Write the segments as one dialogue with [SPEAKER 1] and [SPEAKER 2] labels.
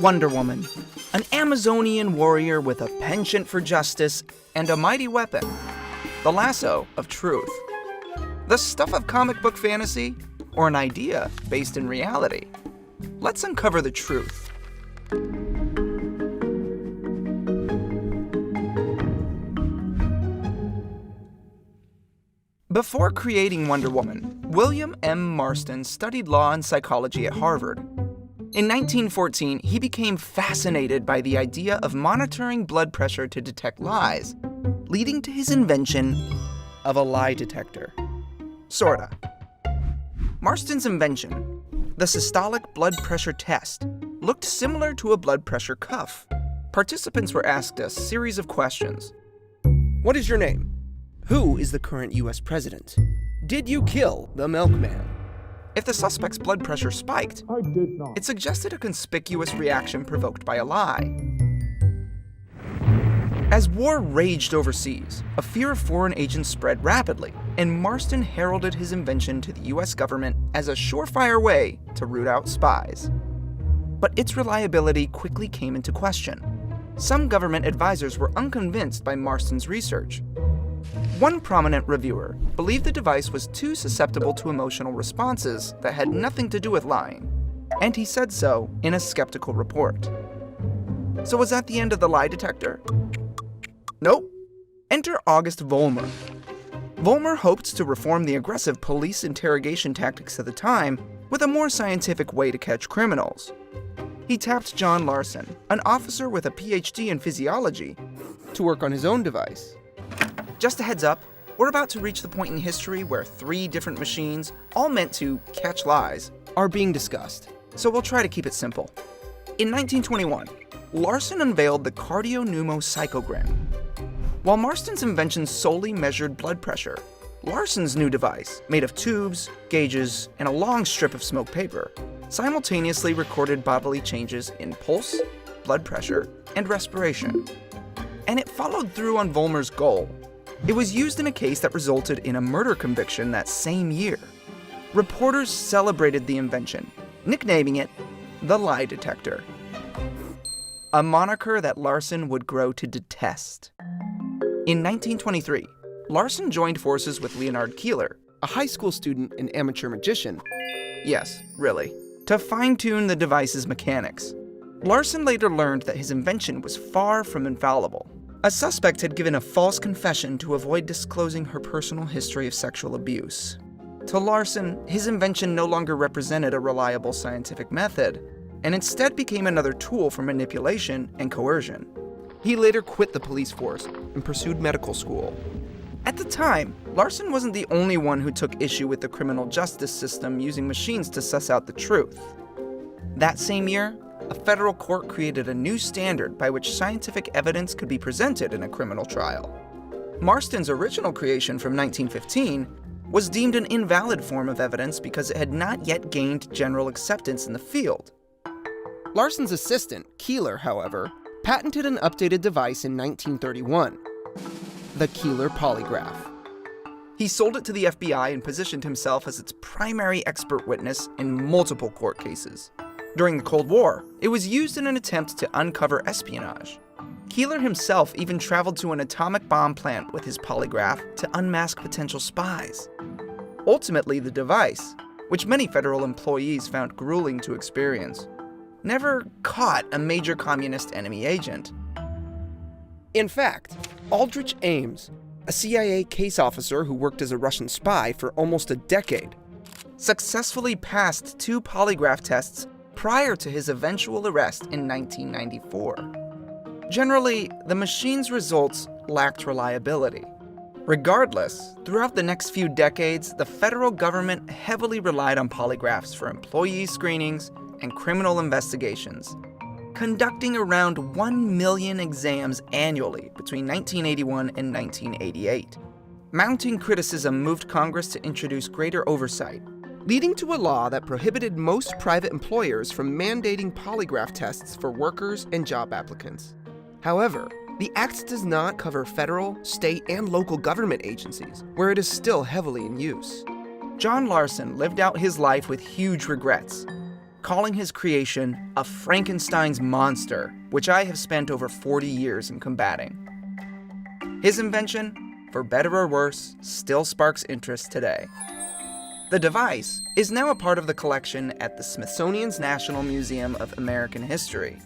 [SPEAKER 1] Wonder Woman, an Amazonian warrior with a penchant for justice and a mighty weapon, the lasso of truth. The stuff of comic book fantasy, or an idea based in reality? Let's uncover the truth. Before creating Wonder Woman, William M. Marston studied law and psychology at Harvard. In 1914, he became fascinated by the idea of monitoring blood pressure to detect lies, leading to his invention of a lie detector. Sorta. Marston's invention, the systolic blood pressure test, looked similar to a blood pressure cuff. Participants were asked a series of questions.
[SPEAKER 2] What is your name? Who is the current U.S. president? Did you kill the milkman?
[SPEAKER 1] If the suspect's blood pressure spiked, it suggested a conspicuous reaction provoked by a lie. As war raged overseas, a fear of foreign agents spread rapidly, and Marston heralded his invention to the US government as a surefire way to root out spies. But its reliability quickly came into question. Some government advisors were unconvinced by Marston's research. One prominent reviewer believed the device was too susceptible to emotional responses that had nothing to do with lying, and he said so in a skeptical report. So was that the end of the lie detector? Nope. Enter August Vollmer. Vollmer hoped to reform the aggressive police interrogation tactics of the time with a more scientific way to catch criminals. He tapped John Larson, an officer with a PhD in physiology,
[SPEAKER 2] To work on his own device.
[SPEAKER 1] Just a heads up, we're about to reach the point in history where 3 different machines, all meant to catch lies,
[SPEAKER 2] Are being discussed.
[SPEAKER 1] so we'll try to keep it simple. In 1921, Larson unveiled the cardiopneumocyclogram. While Marston's invention solely measured blood pressure, Larson's new device, made of tubes, gauges, and a long strip of smoke paper, simultaneously recorded bodily changes in pulse, blood pressure, and respiration. And it followed through on Vollmer's goal. It was used in a case that resulted in a murder conviction that same year. Reporters celebrated the invention, nicknaming it the lie detector, a moniker that Larson would grow to detest. In 1923, Larson joined forces with Leonard Keeler,
[SPEAKER 2] A high school student and amateur magician.
[SPEAKER 1] yes, really, to fine-tune the device's mechanics. Larson later learned that his invention was far from infallible. A suspect had given a false confession to avoid disclosing her personal history of sexual abuse. To Larson, his invention no longer represented a reliable scientific method, and instead became another tool for manipulation and coercion.
[SPEAKER 2] He later quit the police force and pursued medical school.
[SPEAKER 1] At the time, Larson wasn't the only one who took issue with the criminal justice system using machines to suss out the truth. That same year, a federal court created a new standard by which scientific evidence could be presented in a criminal trial. Marston's original creation from 1915 was deemed an invalid form of evidence because it had not yet gained general acceptance in the field.
[SPEAKER 2] Larson's assistant, Keeler, however, patented an updated device in 1931, the Keeler polygraph.
[SPEAKER 1] He sold it to the FBI and positioned himself as its primary expert witness in multiple court cases. During the Cold War, it was used in an attempt to uncover espionage. Keeler himself even traveled to an atomic bomb plant with his polygraph to unmask potential spies. Ultimately, the device, which many federal employees found grueling to experience, never caught a major communist enemy agent.
[SPEAKER 2] In fact, Aldrich Ames, a CIA case officer who worked as a Russian spy for almost a decade,
[SPEAKER 1] successfully passed 2 polygraph tests prior to his eventual arrest in 1994. Generally, the machine's results lacked reliability. Regardless, throughout the next few decades, the federal government heavily relied on polygraphs for employee screenings and criminal investigations, conducting around 1 million exams annually between 1981 and 1988. Mounting criticism moved Congress to introduce greater oversight,
[SPEAKER 2] leading to a law that prohibited most private employers from mandating polygraph tests for workers and job applicants. However, the act does not cover federal, state, and local government agencies, where it is still heavily in use.
[SPEAKER 1] John Larson lived out his life with huge regrets. calling his creation a Frankenstein's monster, which I have spent over 40 years in combating. His invention, for better or worse, still sparks interest today. The device is now a part of the collection at the Smithsonian's National Museum of American History,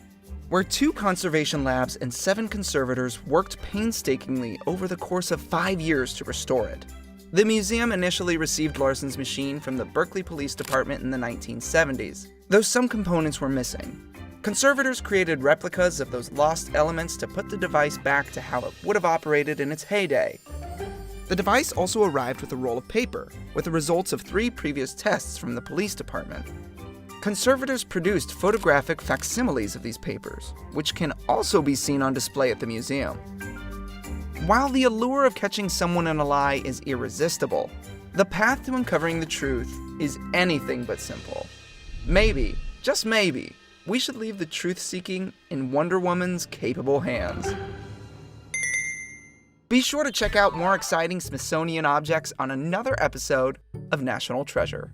[SPEAKER 1] where 2 conservation labs and 7 conservators worked painstakingly over the course of 5 years to restore it. The museum initially received Larson's machine from the Berkeley Police Department in the 1970s, though some components were missing. Conservators created replicas of those lost elements to put the device back to how it would have operated in its heyday.
[SPEAKER 2] The device also arrived with a roll of paper, with the results of 3 previous tests from the police department. Conservators produced photographic facsimiles of these papers, which can also be seen on display at the museum. While the allure of catching someone in a lie is irresistible, the path to uncovering the truth is anything but simple. Maybe, just maybe, we should leave the truth-seeking in Wonder Woman's capable hands. Be sure to check out more exciting Smithsonian objects on another episode of National Treasure.